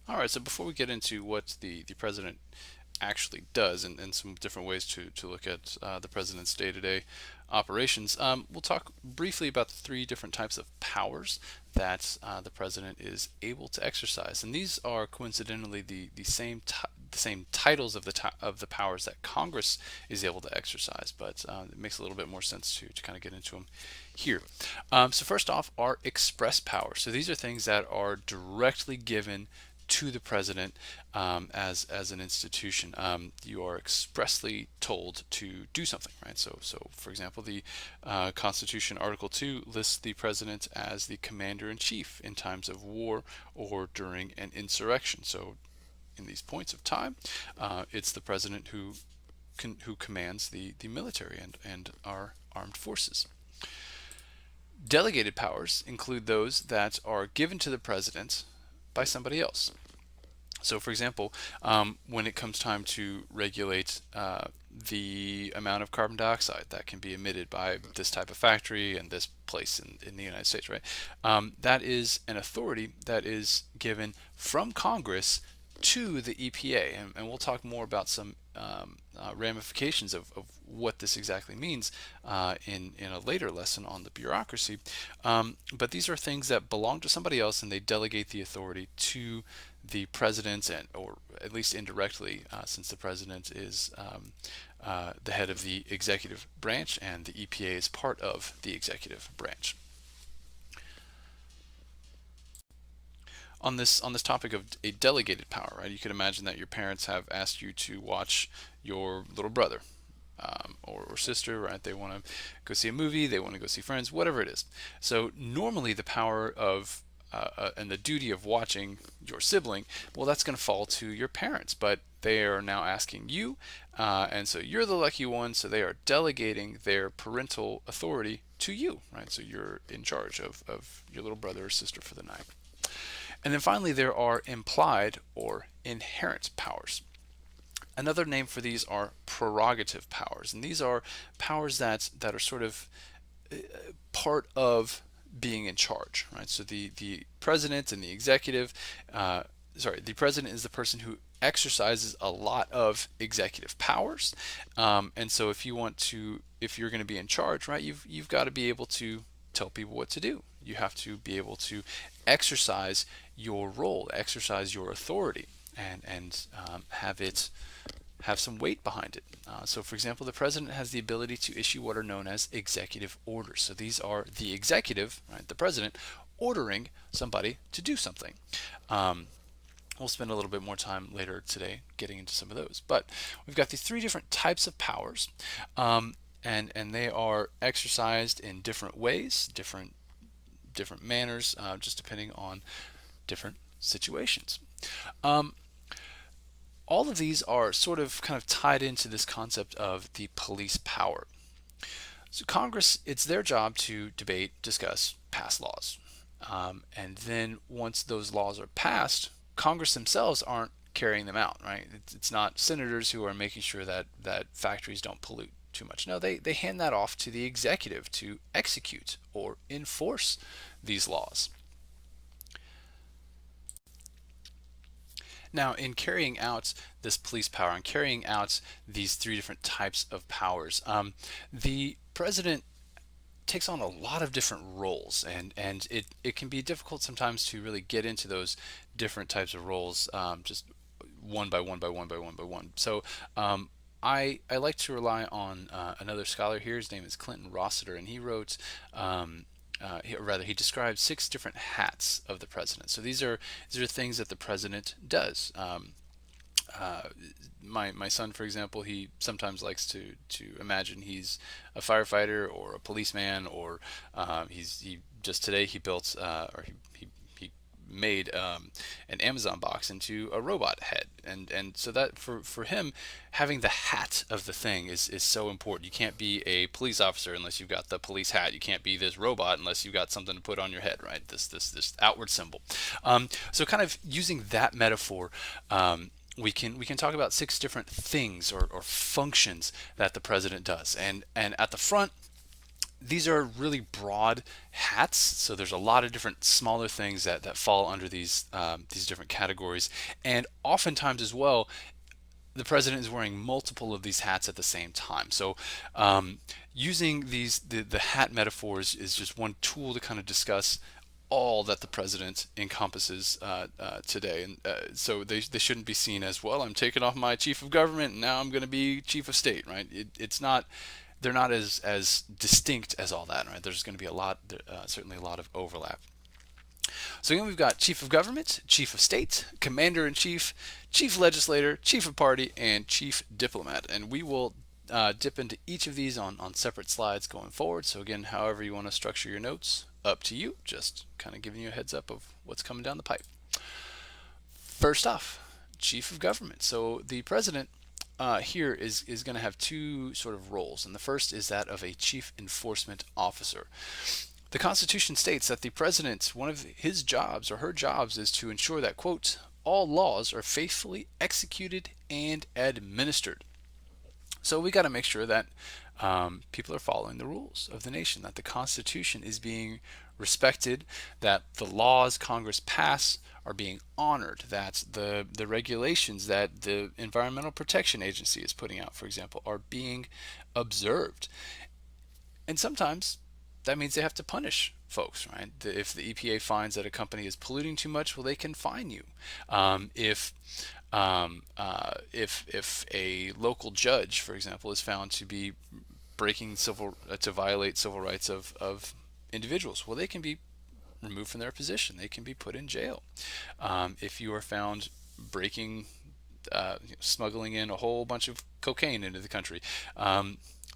All right, so before we get into what the president actually does and some different ways to look at the president's day-to-day operations, we'll talk briefly about the three different types of powers that the president is able to exercise. And these are coincidentally the same titles of of the powers that Congress is able to exercise, but it makes a little bit more sense to kind of get into them here. So first off are express powers. So these are things that are directly given to the president as an institution. You are expressly told to do something, right? So for example, the Constitution Article 2 lists the president as the commander in chief in times of war or during an insurrection. So in these points of time, it's the president who commands the military and our armed forces. Delegated powers include those that are given to the president by somebody else. So, for example, when it comes time to regulate the amount of carbon dioxide that can be emitted by this type of factory and this place in the United States, right? That is an authority that is given from Congress to the EPA, and we'll talk more about some ramifications of what this exactly means in a later lesson on the bureaucracy. But these are things that belong to somebody else, and they delegate the authority to the president, and or at least indirectly, since the president is the head of the executive branch, and the EPA is part of the executive branch. On this topic of a delegated power, right? You could imagine that your parents have asked you to watch your little brother or sister, right? They want to go see a movie, they want to go see friends, whatever it is. So normally the power of and the duty of watching your sibling, well, that's going to fall to your parents, but they are now asking you, and so you're the lucky one. So they are delegating their parental authority to you, right? So you're in charge of your little brother or sister for the night. And then finally, there are implied or inherent powers. Another name for these are prerogative powers, and these are powers that are sort of part of being in charge, right? So the president and the executive, the president is the person who exercises a lot of executive powers, and so if you're going to be in charge, right, you've got to be able to tell people what to do. You have to be able to exercise your role, exercise your authority, and have some weight behind it. So, for example, the president has the ability to issue what are known as executive orders. So these are the executive, right, the president, ordering somebody to do something. We'll spend a little bit more time later today getting into some of those. But we've got these three different types of powers, and they are exercised in different ways, different manners, just depending on different situations. Um, all of these are sort of kind of tied into this concept of the police power. So Congress, it's their job to debate, discuss, pass laws. And then once those laws are passed, Congress themselves aren't carrying them out, right? It's not senators who are making sure that factories don't pollute too much. No, they hand that off to the executive to execute or enforce these laws. Now, in carrying out this police power and carrying out these three different types of powers, the president takes on a lot of different roles, and it can be difficult sometimes to really get into those different types of roles, just one by one by one by one by one. So I like to rely on another scholar here. His name is Clinton Rossiter, and he wrote. He described six different hats of the president. So these are things that the president does. Uh, my son, for example, he sometimes likes to imagine he's a firefighter or a policeman, or he just today he built or he made an Amazon box into a robot head, and so that for him, having the hat of the thing is so important. You can't be a police officer unless you've got the police hat. You can't be this robot unless you've got something to put on your head, right? This outward symbol. So kind of using that metaphor. We can talk about six different things or functions that the president does, and at the front these are really broad hats. So there's a lot of different smaller things that fall under these different categories. And oftentimes as well, the president is wearing multiple of these hats at the same time. So using the hat metaphors is just one tool to kind of discuss all that the president encompasses today. And so they shouldn't be seen as, well, I'm taking off my chief of government and now I'm going to be chief of state, right? It's not, they're not as distinct as all that, right? There's going to be a lot, certainly a lot of overlap. So again, we've got chief of government, chief of state, commander in chief, chief legislator, chief of party, and chief diplomat. And we will dip into each of these on separate slides going forward. So again, however you want to structure your notes, up to you. Just kind of giving you a heads up of what's coming down the pipe. First off, chief of government. So the president here is going to have two sort of roles, and the first is that of a chief enforcement officer. The Constitution states that the president, one of his jobs or her jobs, is to ensure that, quote, all laws are faithfully executed and administered. So we got to make sure that people are following the rules of the nation, that the Constitution is being respected, that the laws Congress pass are being honored, that the regulations that the Environmental Protection Agency is putting out, for example, are being observed. And sometimes that means they have to punish folks, right? If the EPA finds that a company is polluting too much, well, they can fine you. If a local judge, for example, is found to be breaking to violate civil rights of individuals, well, they can be removed from their position. They can be put in jail. If you are found breaking, smuggling in a whole bunch of cocaine into the country,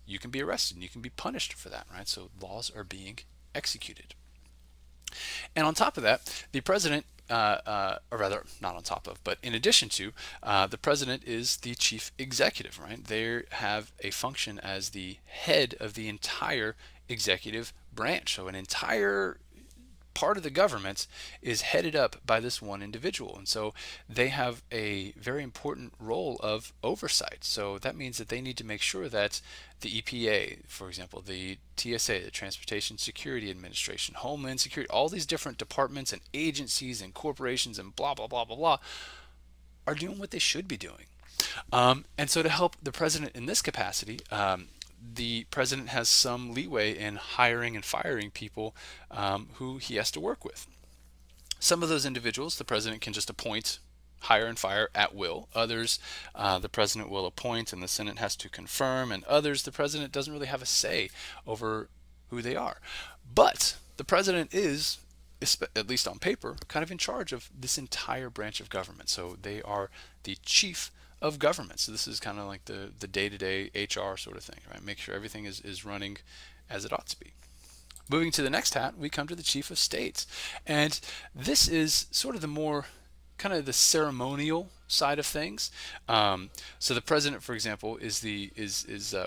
you can be arrested and you can be punished for that, right? So laws are being executed. And on top of that, the president, or rather, not on top of, but in addition to, the president is the chief executive, right? They have a function as the head of the entire executive branch. So an entire part of the government is headed up by this one individual. And so they have a very important role of oversight. So that means that they need to make sure that the EPA, for example, the TSA, the Transportation Security Administration, Homeland Security, all these different departments and agencies and corporations and blah, blah, blah, blah, blah, are doing what they should be doing. And so to help the president in this capacity, the president has some leeway in hiring and firing people who he has to work with. Some of those individuals the president can just appoint, hire and fire at will. Others the president will appoint and the Senate has to confirm, and others the president doesn't really have a say over who they are. But the president is, at least on paper, kind of in charge of this entire branch of government. So they are the chief of government. So this is kind of like the day-to-day HR sort of thing, right? Make sure everything is running as it ought to be. Moving to the next hat, we come to the chief of states. And this is sort of the more kind of the ceremonial side of things. So the president, for example, is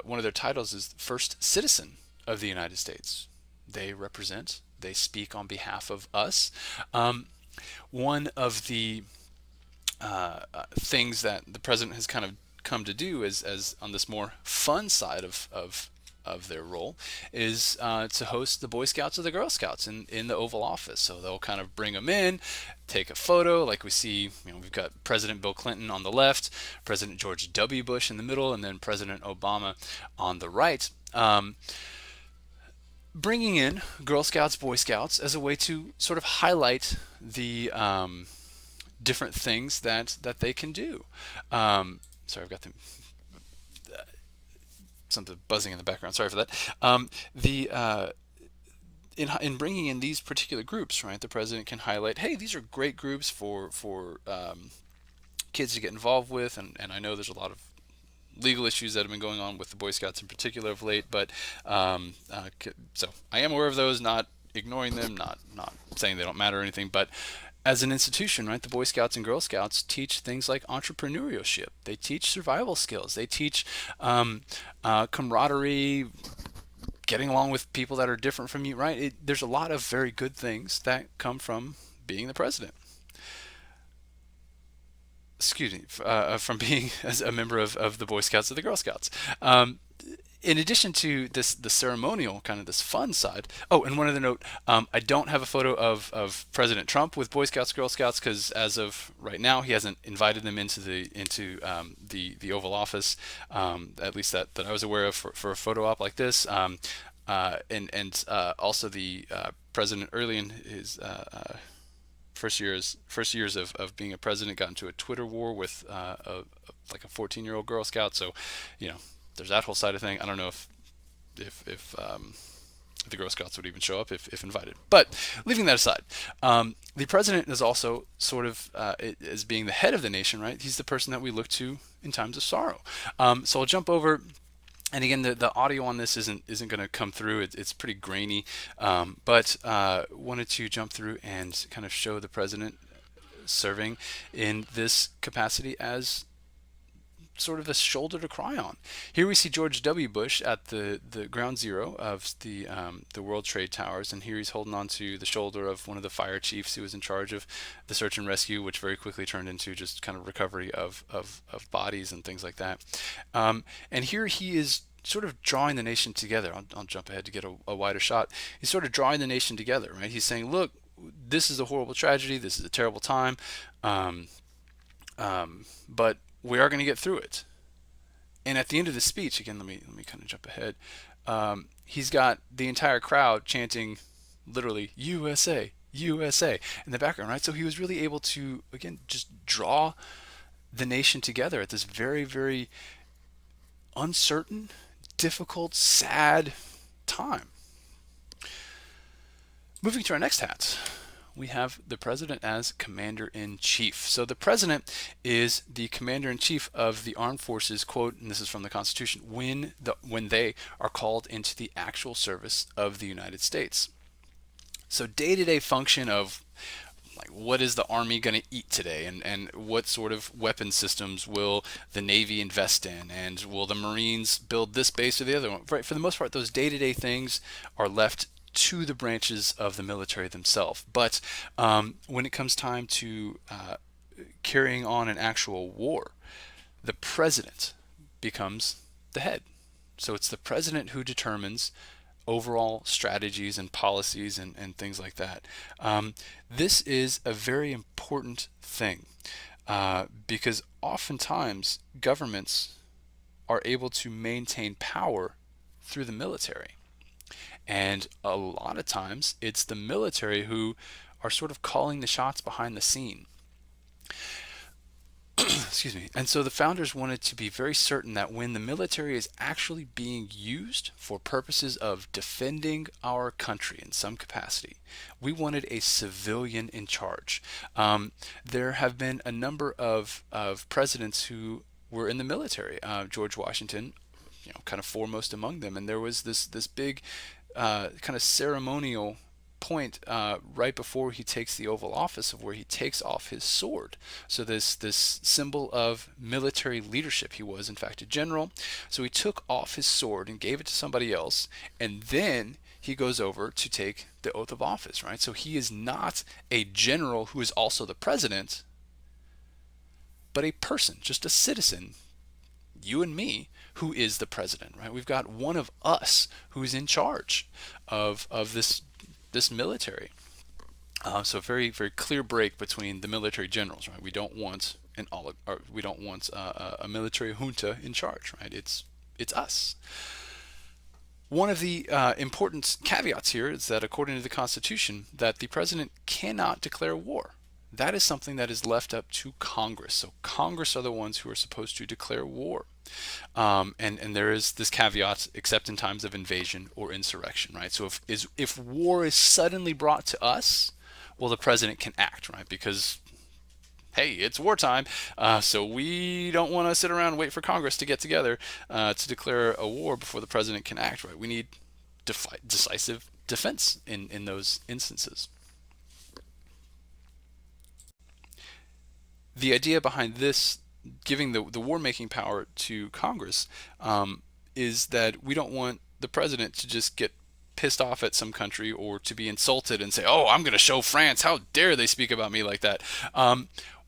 one of their titles is first citizen of the United States. They represent, they speak on behalf of us. One of the things that the president has kind of come to do as on this more fun side of their role is to host the Boy Scouts or the Girl Scouts in the Oval Office. So they'll kind of bring them in, take a photo, like we see, we've got President Bill Clinton on the left, President George W. Bush in the middle, and then President Obama on the right. Bringing in Girl Scouts, Boy Scouts as a way to sort of highlight the different things that they can do. Sorry, I've got something buzzing in the background. Sorry for that. In bringing in these particular groups, right, the president can highlight, hey, these are great groups for kids to get involved with, and I know there's a lot of legal issues that have been going on with the Boy Scouts in particular of late, but so I am aware of those, not ignoring them, not saying they don't matter or anything, but as an institution, right, the Boy Scouts and Girl Scouts teach things like entrepreneurship. They teach survival skills. They teach camaraderie, getting along with people that are different from you, right? There's a lot of very good things that come from being the president. Excuse me, from being as a member of the Boy Scouts or the Girl Scouts. in addition to this, the ceremonial kind of this fun side. Oh, and one other note: I don't have a photo of President Trump with Boy Scouts, Girl Scouts, because as of right now, he hasn't invited them into the Oval Office, at least that I was aware of for a photo op like this. And also the president early in his first years of being a president got into a Twitter war with like a 14-year-old Girl Scout. So, there's that whole side of thing. I don't know if the Girl Scouts would even show up if invited. But leaving that aside, the president is also sort of as being the head of the nation, right? He's the person that we look to in times of sorrow. So I'll jump over. And again, the audio on this isn't going to come through. It's pretty grainy, but wanted to jump through and kind of show the president serving in this capacity as sort of a shoulder to cry on. Here we see George W. Bush at the ground zero of the World Trade Towers, and here he's holding on to the shoulder of one of the fire chiefs who was in charge of the search and rescue, which very quickly turned into just kind of recovery of bodies and things like that. And here he is sort of drawing the nation together. I'll jump ahead to get a wider shot. He's sort of drawing the nation together, right? He's saying, look, this is a horrible tragedy. This is a terrible time. But we are going to get through it. And at the end of the speech, again, let me kind of jump ahead. He's got the entire crowd chanting, literally USA, USA in the background, right? So he was really able to again just draw the nation together at this very, very uncertain, difficult, sad time. Moving to our next hat, we have the president as commander-in-chief. So the president is the commander-in-chief of the armed forces, quote, and this is from the Constitution, when they are called into the actual service of the United States. So day-to-day function of like what is the Army going to eat today, and what sort of weapon systems will the Navy invest in, and will the Marines build this base or the other one, right? For the most part, those day-to-day things are left to the branches of the military themselves. But when it comes time to carrying on an actual war, the president becomes the head. So it's the president who determines overall strategies and policies and things like that. This is a very important thing because oftentimes governments are able to maintain power through the military. And a lot of times it's the military who are sort of calling the shots behind the scene. Excuse me. And so the founders wanted to be very certain that when the military is actually being used for purposes of defending our country in some capacity, we wanted a civilian in charge. There have been a number of presidents who were in the military. George Washington, kind of foremost among them. And there was this big kind of ceremonial point right before he takes the Oval Office of where he takes off his sword. So this symbol of military leadership. He was in fact a general. So he took off his sword and gave it to somebody else, and then he goes over to take the oath of office, right? So he is not a general who is also the president, but a person, just a citizen, you and me, who is the president, right? We've got one of us who's in charge of this military. So a very, very clear break between the military generals, right? We don't want a military junta in charge, right? It's us. One of the important caveats here is that according to the Constitution, that the president cannot declare war. That is something that is left up to Congress. So Congress are the ones who are supposed to declare war. And there is this caveat, except in times of invasion or insurrection, right? So if war is suddenly brought to us, well, the president can act, right? Because, hey, it's wartime, so we don't want to sit around and wait for Congress to get together to declare a war before the president can act, right? We need decisive defense in those instances. The idea behind this, giving the war-making power to Congress, is that we don't want the president to just get pissed off at some country or to be insulted and say, oh, I'm going to show France, how dare they speak about me like that.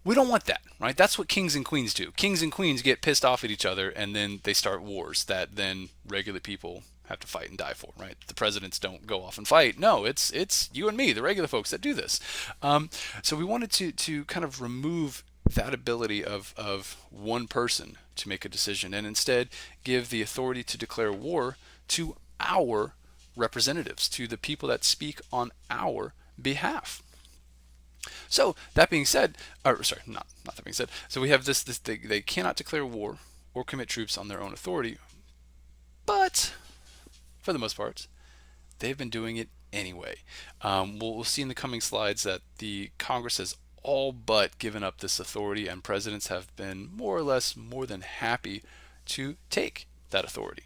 We don't want that, right? That's what kings and queens do. Kings and queens get pissed off at each other, and then they start wars that then regular people have to fight and die for, right? The presidents don't go off and fight. No, it's you and me, the regular folks, that do this. Um, so we wanted to kind of remove that ability of one person to make a decision, and instead give the authority to declare war to our representatives, to the people that speak on our behalf. So that being said, or sorry, not that being said. So we have this they cannot declare war or commit troops on their own authority, but for the most part, they've been doing it anyway. We'll see in the coming slides that the Congress has all but given up this authority, and presidents have been more or less more than happy to take that authority.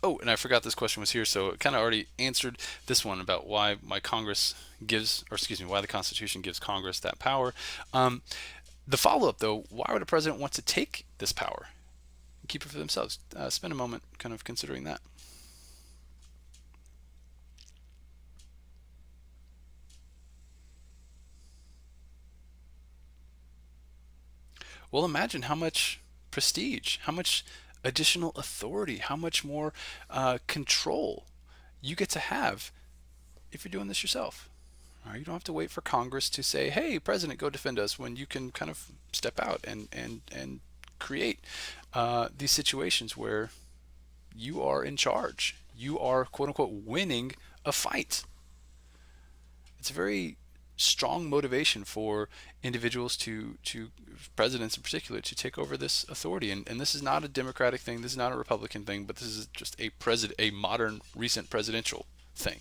Oh, and I forgot this question was here, so it kind of already answered this one about why my Congress gives, or excuse me, why the Constitution gives Congress that power. Um, the follow-up, though, why would a president want to take this power and keep it for themselves? Spend a moment kind of considering that. Well, imagine how much prestige, how much additional authority, how much more control you get to have if you're doing this yourself. Right? You don't have to wait for Congress to say, "Hey, President, go defend us," when you can kind of step out and create these situations where you are in charge. You are quote unquote winning a fight. It's a very strong motivation for individuals to presidents in particular to take over this authority, and this is not a democratic thing, this is not a republican thing, but this is just a modern recent presidential thing.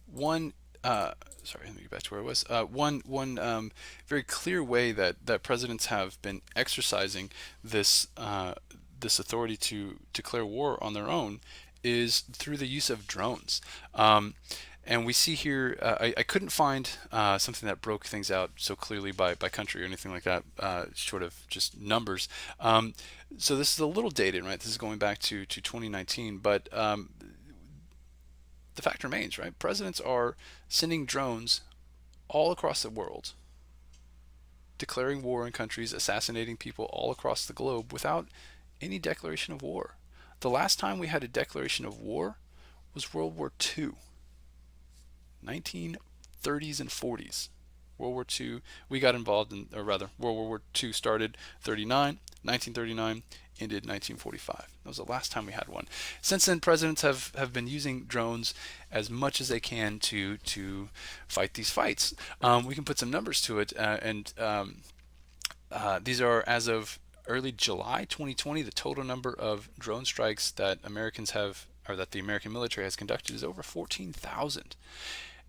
One sorry, let me get back to where I was. One very clear way that presidents have been exercising this this authority to declare war on their own is through the use of drones. And we see here, I couldn't find something that broke things out so clearly by country or anything like that, short of just numbers. So this is a little dated, right? This is going back to 2019, but the fact remains, right? Presidents are sending drones all across the world, declaring war in countries, assassinating people all across the globe without any declaration of war. The last time we had a declaration of war was World War II, 1930s and 40s. World War II, we got involved in, or rather, World War II started 1939, ended 1945. That was the last time we had one. Since then, presidents have been using drones as much as they can to fight these fights. We can put some numbers to it, and these are as of early July 2020. The total number of drone strikes that Americans have, or that the American military has conducted, is over 14,000.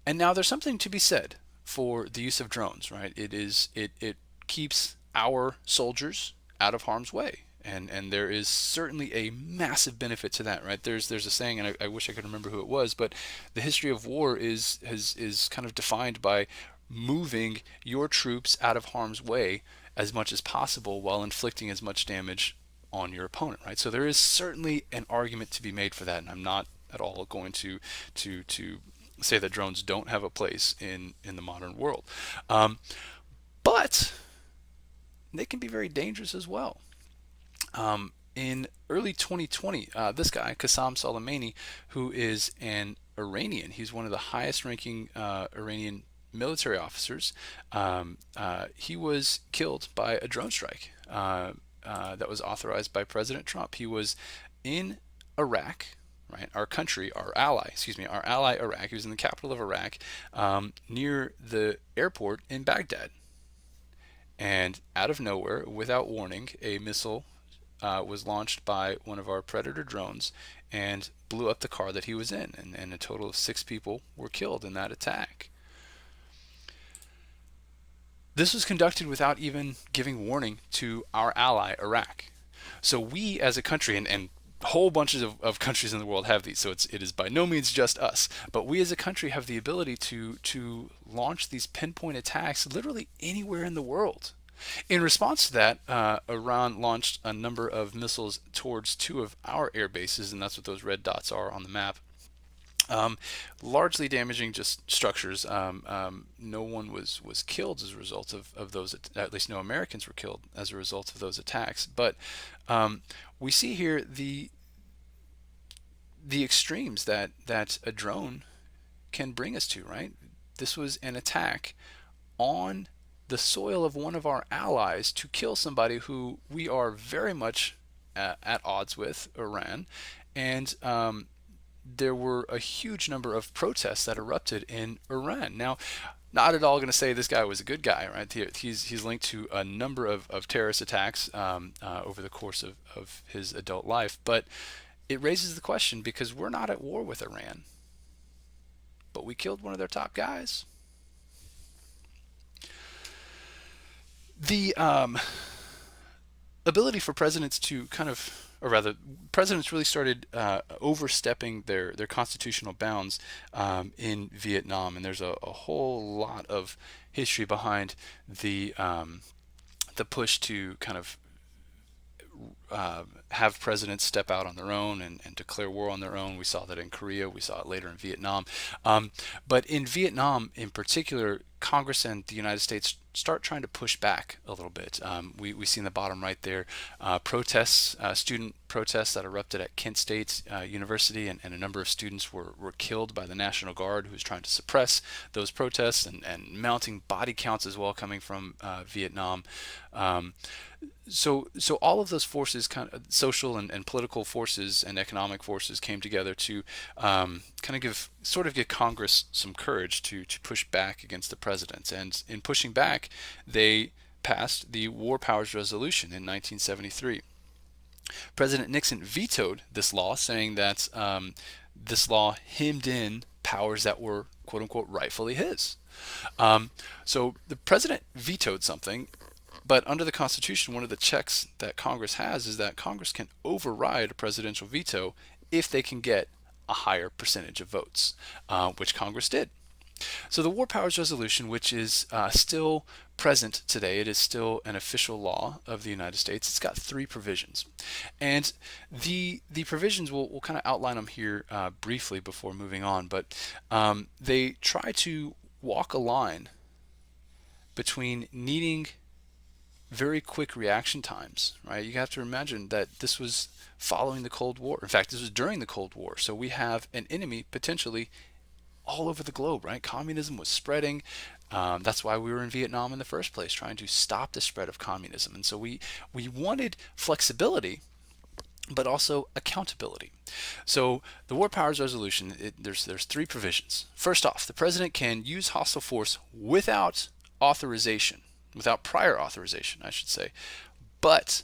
And now there's something to be said for the use of drones, right? It keeps our soldiers out of harm's way. And there is certainly a massive benefit to that, right? There's a saying, and I wish I could remember who it was, but the history of war is kind of defined by moving your troops out of harm's way as much as possible while inflicting as much damage on your opponent, right? So there is certainly an argument to be made for that, and I'm not at all going to say that drones don't have a place in the modern world, but they can be very dangerous as well. In early 2020, this guy, Qassam Soleimani, who is an Iranian, he's one of the highest ranking Iranian military officers, he was killed by a drone strike that was authorized by President Trump. He was in Iraq, right? Our country, our ally, excuse me, our ally Iraq. He was in the capital of Iraq, near the airport in Baghdad. And out of nowhere, without warning, a missile was launched by one of our Predator drones and blew up the car that he was in. And a total of 6 people were killed in that attack. This was conducted without even giving warning to our ally, Iraq. So we as a country, and whole bunches of countries in the world have these, so it is by no means just us, but we as a country have the ability to launch these pinpoint attacks literally anywhere in the world. In response to that, Iran launched a number of missiles towards 2 of our air bases, and that's what those red dots are on the map. um, largely damaging just structures. No one was killed as a result of those, at least no Americans were killed as a result of those attacks. But um, we see here the extremes that a drone can bring us to, right? This was an attack on the soil of one of our allies to kill somebody who we are very much at odds with, Iran. And there were a huge number of protests that erupted in Iran. Now, not at all going to say this guy was a good guy, right? He's linked to a number of terrorist attacks over the course of his adult life. But it raises the question because we're not at war with Iran, but we killed one of their top guys. The ability for presidents to kind of, or rather, presidents really started overstepping their constitutional bounds in Vietnam, and there's a whole lot of history behind the push to kind of have presidents step out on their own and declare war on their own. We saw that in Korea. We saw it later in Vietnam. But in Vietnam, in particular, Congress and the United States start trying to push back a little bit. We see in the bottom right there protests, student protests that erupted at Kent State University, and a number of students were killed by the National Guard, who was trying to suppress those protests, and mounting body counts as well coming from Vietnam. So all of those forces, kind of social and political forces and economic forces, came together to kind of give Congress some courage to push back against the president. And in pushing back, they passed the War Powers Resolution in 1973. President Nixon vetoed this law, saying that this law hemmed in powers that were quote unquote rightfully his. So the president vetoed something, but under the Constitution, one of the checks that Congress has is that Congress can override a presidential veto if they can get a higher percentage of votes, which Congress did. So the War Powers Resolution, which is still present today, it is still an official law of the United States. It's got three provisions, and the provisions we'll kind of outline them here briefly before moving on. But they try to walk a line between needing very quick reaction times, right? You have to imagine that this was following the Cold War. In fact, this was during the Cold War. So we have an enemy potentially all over the globe, right? Communism was spreading. That's why we were in Vietnam in the first place, trying to stop the spread of communism. And so we wanted flexibility, but also accountability. So the War Powers Resolution, there's three provisions. First off, the president can use hostile force without authorization, without prior authorization, I should say, but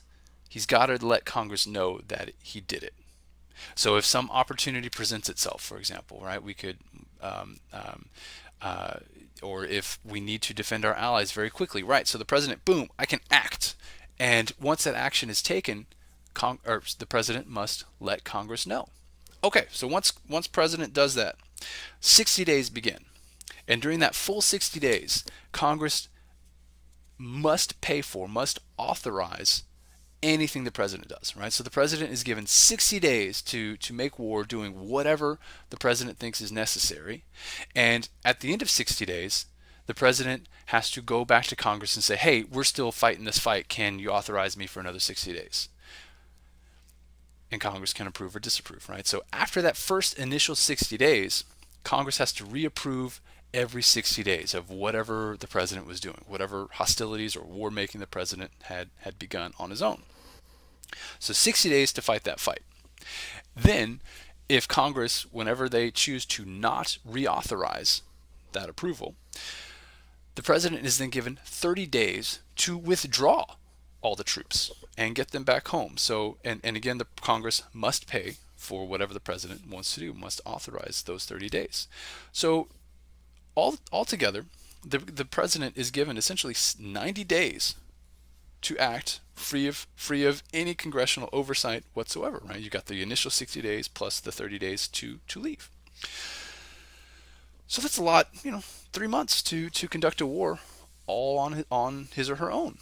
he's got to let Congress know that he did it. So if some opportunity presents itself, for example, right, we could, or if we need to defend our allies very quickly, right, so the president, boom, I can act. And once that action is taken, or the president must let Congress know. Okay, so once president does that, 60 days begin. And during that full 60 days, Congress must authorize anything the president does, right? So the president is given 60 days to make war, doing whatever the president thinks is necessary. And at the end of 60 days, the president has to go back to Congress and say, hey, we're still fighting this fight. Can you authorize me for another 60 days? And Congress can approve or disapprove, right? So after that first initial 60 days, Congress has to reapprove every 60 days of whatever the president was doing, whatever hostilities or war making the president had begun on his own. So 60 days to fight that fight. Then, if Congress, whenever they choose to not reauthorize that approval, the president is then given 30 days to withdraw all the troops and get them back home. So, and again, the Congress must pay for whatever the president wants to do, must authorize those 30 days. So altogether, the president is given essentially 90 days to act free of any congressional oversight whatsoever, right? You got the initial 60 days plus the 30 days to leave. So that's a lot, 3 months to conduct a war all on his or her own.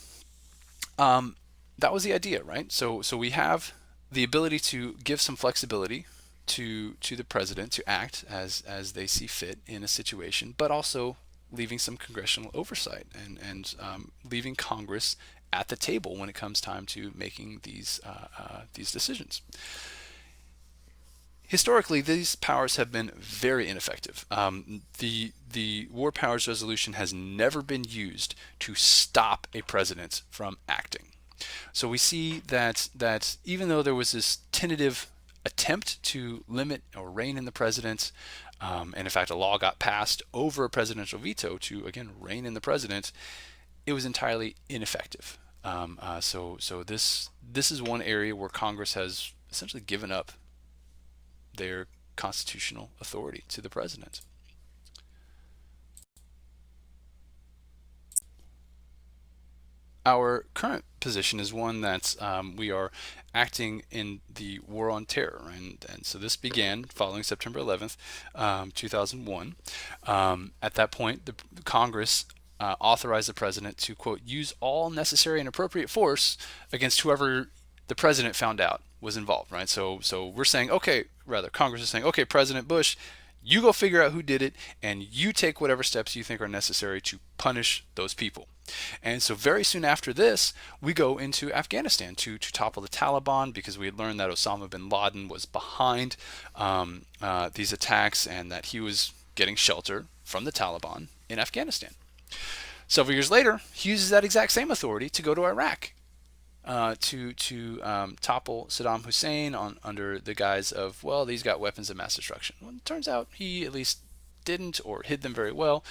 That was the idea, right? So we have the ability to give some flexibility to the president to act as they see fit in a situation, but also leaving some congressional oversight and leaving Congress at the table when it comes time to making these decisions. Historically, these powers have been very ineffective. The War Powers Resolution has never been used to stop a president from acting. So we see that even though there was this tentative attempt to limit or rein in the president, and in fact a law got passed over a presidential veto to again rein in the president, it was entirely ineffective. So this is one area where Congress has essentially given up their constitutional authority to the president. Our current position is one that we are acting in the war on terror, and so this began following September 11th, 2001. At that point, the Congress authorized the president to, quote, use all necessary and appropriate force against whoever the president found out was involved, right? So we're saying, okay, rather, Congress is saying, okay, President Bush, you go figure out who did it, and you take whatever steps you think are necessary to punish those people. And so very soon after this, we go into Afghanistan to topple the Taliban, because we had learned that Osama bin Laden was behind these attacks and that he was getting shelter from the Taliban in Afghanistan. Several years later, he uses that exact same authority to go to Iraq to topple Saddam Hussein under the guise of, well, these got weapons of mass destruction. Well, it turns out he at least didn't, or hid them very well.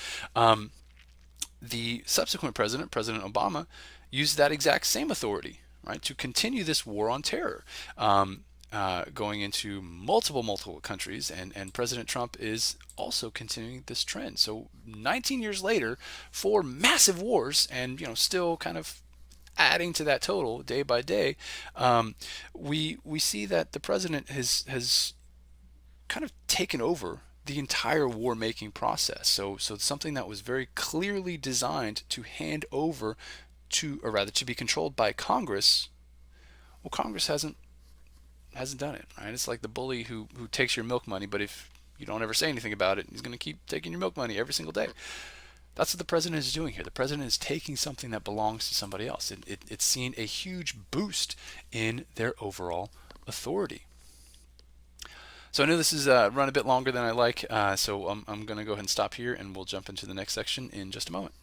The subsequent president, President Obama, used that exact same authority, right, to continue this war on terror, going into multiple countries, and President Trump is also continuing this trend. So 19 years later, 4 massive wars, and still kind of adding to that total day by day, we see that the president has kind of taken over the entire war making process. So something that was very clearly designed to hand over to, or rather to be controlled by Congress, well, Congress hasn't done it, right? It's like the bully who takes your milk money, but if you don't ever say anything about it, he's going to keep taking your milk money every single day. That's what the president is doing here. The president is taking something that belongs to somebody else. It's seen a huge boost in their overall authority. So I know this is run a bit longer than I like, so I'm going to go ahead and stop here, and we'll jump into the next section in just a moment.